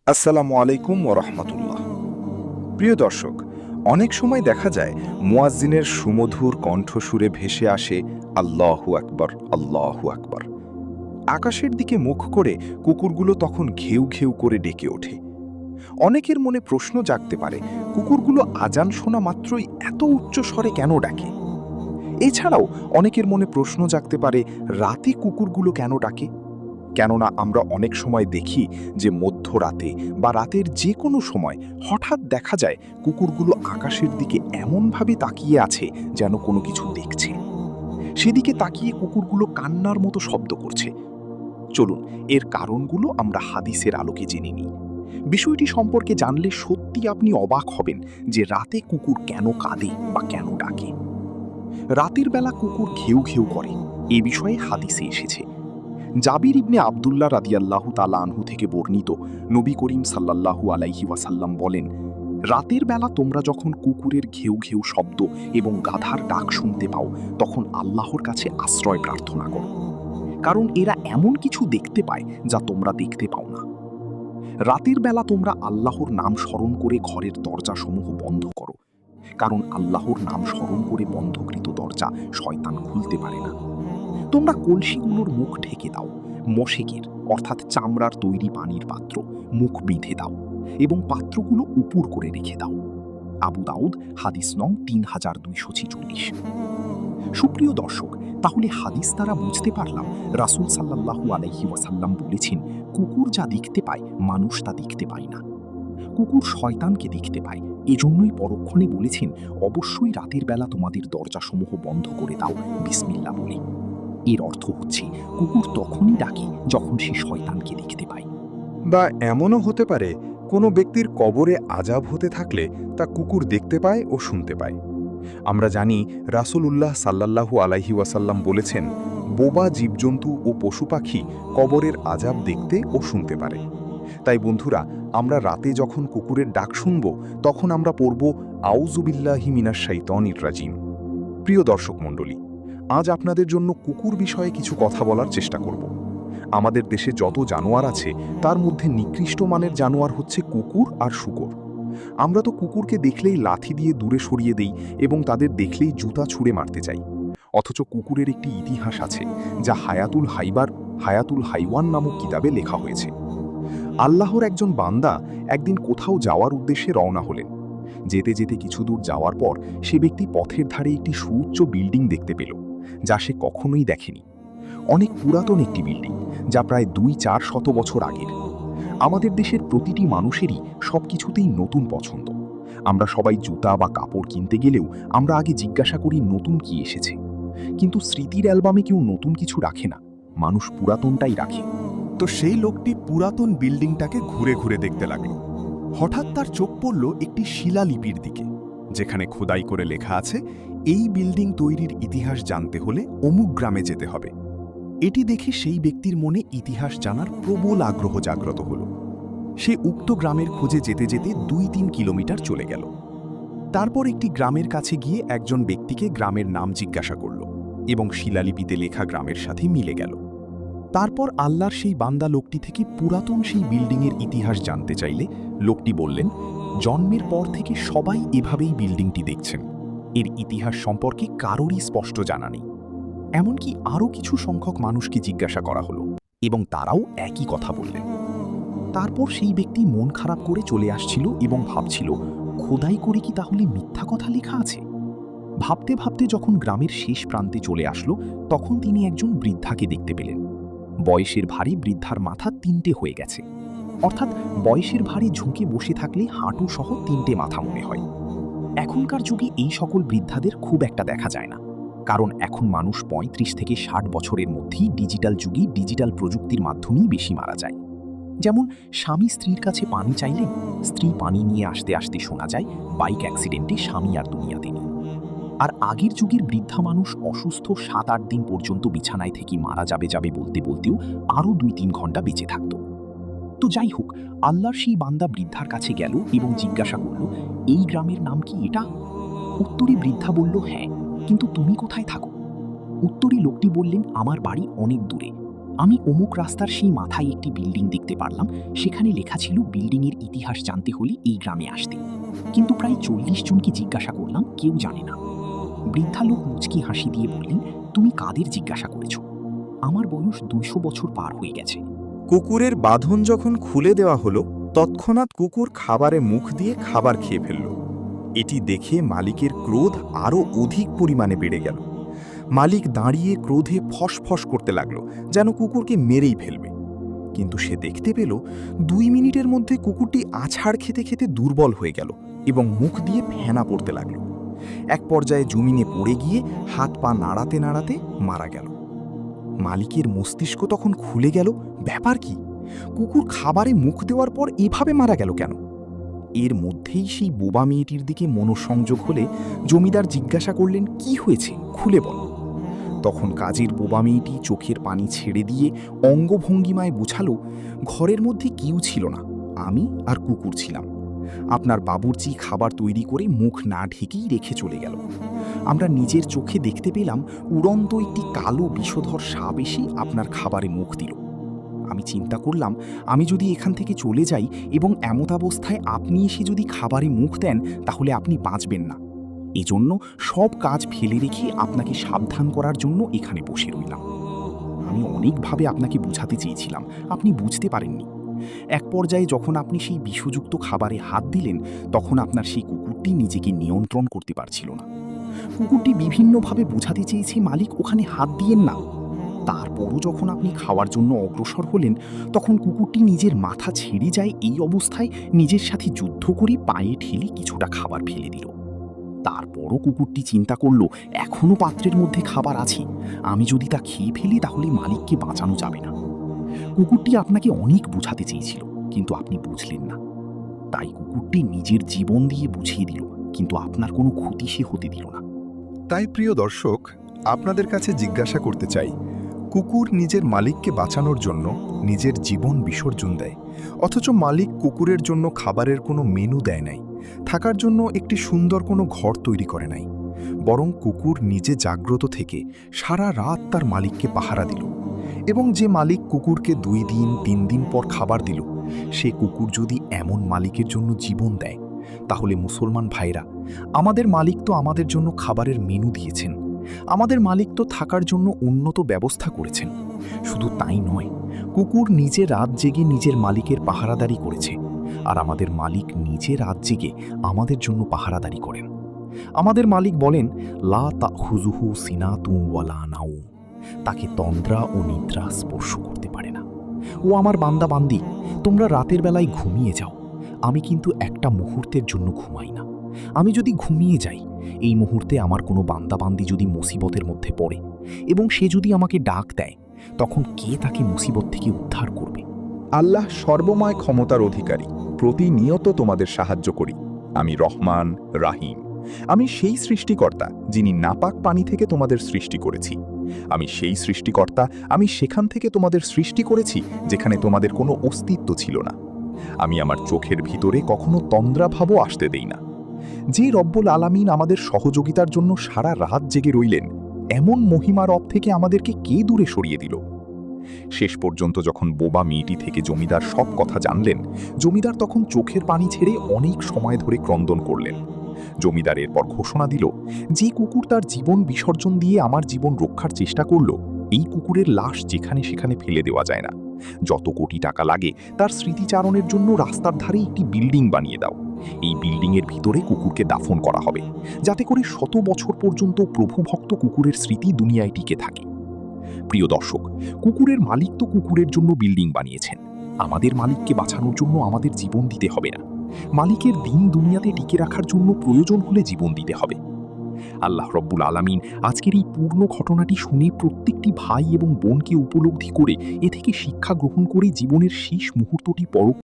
আসসালামু আলাইকুম ওয়া রাহমাতুল্লাহ। প্রিয় দর্শক, অনেক সময় দেখা যায় মুয়াজ্জিনের সুমধুর কণ্ঠসুরে ভেসে আসে আল্লাহু আকবার, আল্লাহু আকবার। আকাশের দিকে মুখ করে কুকুরগুলো তখন ঘেউ ঘেউ করে ডেকে ওঠে। অনেকের মনে প্রশ্ন জাগতে পারে, কুকুরগুলো আজান শোনা মাত্রই এত উচ্চ স্বরে কেন ডাকে? এছাড়াও অনেকের মনে প্রশ্ন জাগতে পারে, রাতে কুকুরগুলো কেন ডাকে? কেননা আমরা অনেক সময় দেখি যে মধ্যরাতে বা রাতের যে কোনো সময় হঠাৎ দেখা যায় কুকুরগুলো আকাশের দিকে এমনভাবে তাকিয়ে আছে যেন কোনো কিছু দেখছে। সেদিকে তাকিয়ে কুকুরগুলো কান্নার মতো শব্দ করছে। চলুন, এর কারণগুলো আমরা হাদিসের আলোকে জেনে নিই। বিষয়টি সম্পর্কে জানলে সত্যি আপনি অবাক হবেন যে রাতে কুকুর কেন কাঁদে বা কেন ডাকে। রাতের বেলা কুকুর ঘেউ ঘেউ করে, এ বিষয়ে হাদিসে এসেছে। জাবির ইবনে আবদুল্লাহ রাদিয়াল্লাহু তাআলা আনহু থেকে বর্ণিত, নবী করিম সাল্লাল্লাহু আলাইহি ওয়াসাল্লাম বলেন, রাতের বেলা তোমরা যখন কুকুরের ঘেউ ঘেউ শব্দ এবং গাধার ডাক শুনতে পাও তখন আল্লাহর কাছে আশ্রয় প্রার্থনা করো, কারণ এরা এমন কিছু দেখতে পায় যা তোমরা দেখতে পাও না। রাতের বেলা তোমরা আল্লাহর নাম স্মরণ করে ঘরের দরজাসমূহ বন্ধ করো, কারণ আল্লাহর নাম স্মরণ করে বন্ধকৃত দরজা শয়তান খুলতে পারে না। তোমরা কলসিগুলোর মুখ ঢেকে দাও, মশেকের অর্থাৎ চামড়ার তৈরি পানির পাত্র মুখ বেঁধে দাও এবং পাত্রগুলো উপুর করে রেখে দাও। আবু দাউদ, হাদিস নং ৩২৪৬। সুপ্রিয় দর্শক, তাহলে হাদিস দ্বারা বুঝতে পারলাম রাসূল সাল্লাল্লাহু আলাইহি ওয়াসাল্লাম বলেছেন, কুকুর যা দেখতে পায় মানুষ তা দেখতে পায় না। কুকুর শয়তানকে দেখতে পায়, এজন্যই পরক্ষণে বলেছেন, অবশ্যই রাতের বেলা তোমাদের দরজাসমূহ বন্ধ করে দাও বিসমিল্লাহ বলে। এর অর্থ হচ্ছে কুকুর তখনই ডাকে যখন সে শয়তানকে দেখতে পায়। বা এমনও হতে পারে কোনো ব্যক্তির কবরে আযাব হতে থাকলে তা কুকুর দেখতে পায় ও শুনতে পায়। আমরা জানি রাসূলুল্লাহ সাল্লাল্লাহু আলাইহি ওয়াসাল্লাম বলেছেন, বোবা জীবজন্তু ও পশু পাখি কবরের আযাব দেখতে ও শুনতে পারে। তাই বন্ধুরা, আমরা রাতে যখন কুকুরের ডাক শুনব তখন আমরা পড়ব আউযু বিল্লাহি মিনাশ শাইতানির রাজিম। প্রিয় দর্শক মণ্ডলী, আজ আপনাদের জন্য কুকুর বিষয়ে কিছু কথা বলার চেষ্টা করব। আমাদের দেশে যত জানোয়ার আছে তার মধ্যে নিকৃষ্ট মানের জানোয়ার হচ্ছে কুকুর আর শূকর। আমরা তো কুকুরকে দেখলেই লাথি দিয়ে দূরে সরিয়ে দেই এবং তাদের দেখলেই জুতা ছুঁড়ে মারতে চাই। অথচ কুকুরের একটি ইতিহাস আছে যা হায়াতুল হাইওয়ান নামক কিতাবে লেখা হয়েছে। আল্লাহর একজন বান্দা একদিন কোথাও যাওয়ার উদ্দেশ্যে রওনা হলেন। যেতে যেতে কিছু দূর যাওয়ার পর সে ব্যক্তি পথের ধারে একটি সুউচ্চ বিল্ডিং দেখতে পেল, যা সে কখনোই দেখেনি। অনেক পুরাতন একটি বিল্ডিং, যা প্রায় ২-৪ শত বছর আগের। আমাদের দেশের প্রতিটি মানুষেরই সবকিছুতেই নতুন পছন্দ। আমরা সবাই জুতা বা কাপড় কিনতে গেলেও আমরা আগে জিজ্ঞাসা করি নতুন কি এসেছে। কিন্তু স্মৃতির অ্যালবামে কেউ নতুন কিছু রাখে না, মানুষ পুরাতনটাই রাখে। তো সেই লোকটি পুরাতন বিল্ডিংটাকে ঘুরে ঘুরে দেখতে লাগলো। হঠাৎ তার চোখ পড়ল একটি শিলালিপির দিকে, যেখানে খোদাই করে লেখা আছে, এই বিল্ডিং তৈরির ইতিহাস জানতে হলে অমুক গ্রামে যেতে হবে। এটি দেখে সেই ব্যক্তির মনে ইতিহাস জানার প্রবল আগ্রহ জাগ্রত হল। সে উক্ত গ্রামের খোঁজে যেতে যেতে ২-৩ কিলোমিটার চলে গেল। তারপর একটি গ্রামের কাছে গিয়ে একজন ব্যক্তিকে গ্রামের নাম জিজ্ঞাসা করল এবং শিলালিপিতে লেখা গ্রামের সাথে মিলে গেল। তারপর আল্লাহর সেই বান্দা লোকটি থেকে পুরাতন সেই বিল্ডিংয়ের ইতিহাস জানতে চাইলে লোকটি বললেন, জন্মের পর থেকে সবাই এভাবেই বিল্ডিংটি দেখছেন। এর ইতিহাস সম্পর্কে কারোরই স্পষ্ট জানা নেই। এমনকি আরও কিছু সংখ্যক মানুষকে জিজ্ঞাসা করা হলো এবং তারাও একই কথা বললেন। তারপর সেই ব্যক্তি মন খারাপ করে চলে আসছিল এবং ভাবছিল, খোদাই করে কি তাহলে মিথ্যা কথা লেখা আছে? ভাবতে ভাবতে যখন গ্রামের শেষ প্রান্তে চলে আসলো, তখন তিনি একজন বৃদ্ধাকে দেখতে পেলেন। বয়সের ভারী বৃদ্ধার মাথা ৩টে হয়ে গেছে, অর্থাৎ বয়সের ভারী ঝুঁকে বসে থাকলে হাঁটু সহ ৩টে মাথা মনে হয়। এখনকার যুগে এই সকল বৃদ্ধাদের খুব একটা দেখা যায় না, কারণ এখন মানুষ ৩৫ থেকে ৬০ বছরের মধ্যেই ডিজিটাল যুগে ডিজিটাল প্রযুক্তির মাধ্যমেই বেশি মারা যায়। যেমন স্বামী স্ত্রীর কাছে পানি চাইলেন, স্ত্রী পানি নিয়ে আসতে আসতে শোনা যায় বাইক অ্যাক্সিডেন্টে স্বামী আর দুনিয়াতে নেই। আর আগের যুগের বৃদ্ধা মানুষ অসুস্থ ৭-৮ দিন পর্যন্ত বিছানায় থেকে মারা যাবে বলতে বলতেও আরও ২-৩ ঘন্টা বেঁচে থাকত। তো যাই হোক, আল্লাহর সেই বান্দা বৃদ্ধার কাছে গেল এবং জিজ্ঞাসা করল, এই গ্রামের নাম কি এটা? উত্তরে বৃদ্ধা বলল, হ্যাঁ, কিন্তু তুমি কোথায় থাকো? উত্তরে লোকটি বললেন, আমার বাড়ি অনেক দূরে, আমি অমুক রাস্তার সেই মাথায় একটি বিল্ডিং দেখতে পারলাম, সেখানে লেখা ছিল বিল্ডিংয়ের ইতিহাস জানতে হলে এই গ্রামে আসতে। কিন্তু প্রায় 40 জনকে জিজ্ঞাসা করলাম, কেউ জানে না। বৃদ্ধা লোক মুচকি হাসি দিয়ে বললেন, তুমি কাদের জিজ্ঞাসা করেছ? আমার বয়স 200 বছর পার হয়ে গেছে। কুকুরের বাঁধন যখন খুলে দেওয়া হলো, তৎক্ষণাৎ কুকুর খাবারে মুখ দিয়ে খাবার খেয়ে ফেলল। এটি দেখে মালিকের ক্রোধ আরও অধিক পরিমাণে বেড়ে গেল। মালিক দাঁড়িয়ে ক্রোধে ফসফস করতে লাগলো, যেন কুকুরকে মেরেই ফেলবে। কিন্তু সে দেখতে পেল 2 মিনিটের মধ্যে কুকুরটি আছাড় খেতে খেতে দুর্বল হয়ে গেল এবং মুখ দিয়ে ফেনা পড়তে লাগলো। এক পর্যায়ে জমিনে পড়ে গিয়ে হাত পা নাড়াতে নাড়াতে মারা গেল। মালিকের মস্তিষ্ক তখন খুলে গেল, ব্যাপার কি? কুকুর খাবারে মুখ দেওয়ার পর এভাবে মারা গেল কেন? এর মধ্যেই সেই বোবা মেয়েটির দিকে মনোসংযোগ হলে জমিদার জিজ্ঞাসা করলেন, কি হয়েছে, খুলে বল। তখন কাজের বোবা মেয়েটি চোখের পানি ছেড়ে দিয়ে অঙ্গভঙ্গিমায় বুঝালো, ঘরের মধ্যে কেউ ছিল না, আমি আর কুকুর ছিলাম। আপনার বাবুর্চি খাবার তৈরি করে মুখ না ঢেকেই রেখে চলে গেল। আমরা নিজের চোখে দেখতে পেলাম উড়ন্ত একটি কালো বিষধর সাপ এসে আপনার খাবারে মুখ দিল। আমি চিন্তা করলাম, আমি যদি এখান থেকে চলে যাই এবং এমতাবস্থায় আপনি এসে যদি খাবারে মুখ দেন, তাহলে আপনি বাঁচবেন না। এজন্য সব কাজ ফেলে রেখে আপনাকে সাবধান করার জন্য এখানে বসে রইলাম। আমি অনেকভাবে আপনাকে বুঝাতে চেয়েছিলাম, আপনি বুঝতে পারেননি। এক পর্যায়ে যখন আপনি সেই বিষযুক্ত খাবারে হাত দিলেন, তখন আপনার সেই কুকুরটি নিজেকে নিয়ন্ত্রণ করতে পারছিল না। কুকুরটি বিভিন্নভাবে বোঝাতে চেয়েছে, মালিক ওখানে হাত দিয়েন না। তারপরও যখন আপনি খাওয়ার জন্য অগ্রসর হলেন, তখন কুকুরটি নিজের মাথা ছেড়ে যায়। এই অবস্থায় নিজের সাথে যুদ্ধ করে পায়ে ঠেলে কিছুটা খাবার ফেলে দিল। তারপরও কুকুরটি চিন্তা করল, এখনও পাত্রের মধ্যে খাবার আছে, আমি যদি তা খেয়ে ফেলি তাহলে মালিককে বাঁচানো যাবে না। কুকুরটি আপনাকে অনেক বোঝাতে চেয়েছিল, কিন্তু আপনি বুঝলেন না। তাই কুকুরটি নিজের জীবন দিয়ে বুঝিয়ে দিল, কিন্তু আপনার কোনো ক্ষতি সে হতে দিল না। তাই প্রিয় দর্শক, আপনাদের কাছে জিজ্ঞাসা করতে চাই, কুকুর নিজের মালিককে বাঁচানোর জন্য নিজের জীবন বিসর্জন দেয়, অথচ মালিক কুকুরের জন্য খাবারের কোনো মেনু দেয় নাই, থাকার জন্য একটি সুন্দর কোনো ঘর তৈরি করে নাই। বরং কুকুর নিজে জাগ্রত থেকে সারা রাত তার মালিককে পাহারা দিল। এবং যে মালিক কুকুরকে 2 দিন 3 দিন পর খাবার দিল, সে কুকুর যদি এমন মালিকের জন্য জীবন দেয়, তাহলে মুসলমান ভাইরা, আমাদের মালিক তো আমাদের জন্য খাবারের মেনু দিয়েছেন, আমাদের মালিক তো থাকার জন্য উন্নত ব্যবস্থা করেছেন। শুধু তাই নয়, কুকুর নিজে রাত জেগে নিজের মালিকের পাহারাদারি করেছে, আর আমাদের মালিক নিজে রাত জেগে আমাদের জন্য পাহারাদারি করেন। আমাদের মালিক বলেন, লা তাখুযুহু সিনাতুন ওয়ালা নাউম, তাকে তন্দ্রা ও নিদ্রা স্পর্শ করতে পারে না। ও আমার বান্দা বান্দি, তোমরা রাতের বেলায় ঘুমিয়ে যাও, আমি কিন্তু একটা মুহূর্তের জন্য ঘুমাই না। আমি যদি ঘুমিয়ে যাই, এই মুহূর্তে আমার কোনো বান্দাবান্দি যদি মুসিবতের মধ্যে পড়ে এবং সে যদি আমাকে ডাক দেয়, তখন কে তাকে মুসিবত থেকে উদ্ধার করবে? আল্লাহ সর্বময় ক্ষমতার অধিকারী, প্রতিনিয়ত তোমাদের সাহায্য করি। আমি রহমান, রাহিম। আমি সেই সৃষ্টিকর্তা যিনি নাপাক পানি থেকে তোমাদের সৃষ্টি করেছি। আমি সেই সৃষ্টিকর্তা, আমি সেখান থেকে তোমাদের সৃষ্টি করেছি যেখানে তোমাদের কোনো অস্তিত্ব ছিল না। আমি আমার চোখের ভিতরে কখনো তন্দ্রাভাবও আসতে দেই না। যে রব্বুল আলামিন আমাদের সহযোগিতার জন্য সারা রাত জেগে রইলেন, এমন মহিমা রব থেকে আমাদেরকে কে দূরে সরিয়ে দিল? শেষ পর্যন্ত যখন বোবা মেয়েটি থেকে জমিদার সব কথা জানলেন, জমিদার তখন চোখের পানি ছেড়ে অনেক সময় ধরে ক্রন্দন করলেন। জমিদার এরপর ঘোষণা দিল, যে কুকুর তার জীবন বিসর্জন দিয়ে আমার জীবন রক্ষার চেষ্টা করল, এই কুকুরের লাশ যেখানে সেখানে ফেলে দেওয়া যায় না। যত কোটি টাকা লাগে তার স্মৃতিচারণের জন্য রাস্তার ধারে একটি বিল্ডিং বানিয়ে দাও। এই বিল্ডিংয়ের ভিতরে কুকুরকে দাফন করা হবে, যাতে করে 100 বছর পর্যন্ত প্রভুভক্ত কুকুরের স্মৃতি দুনিয়ায় টিকে থাকে। প্রিয় দর্শক, কুকুরের মালিক তো কুকুরের জন্য বিল্ডিং বানিয়েছেন, আমাদের মালিককে বাঁচানোর জন্য আমাদের জীবন দিতে হবে না। মালিকের দিন দুনিয়াতে টিকে রাখার জন্য প্রয়োজন হলে জীবন দিতে হবে। আল্লাহ রব্বুল আলামিন আজকের এই পূর্ণ ঘটনাটি শুনে প্রত্যেকটি ভাই এবং বোনকে উপলব্ধি করে এ থেকে শিক্ষা গ্রহণ করে জীবনের শেষ মুহূর্তটি পর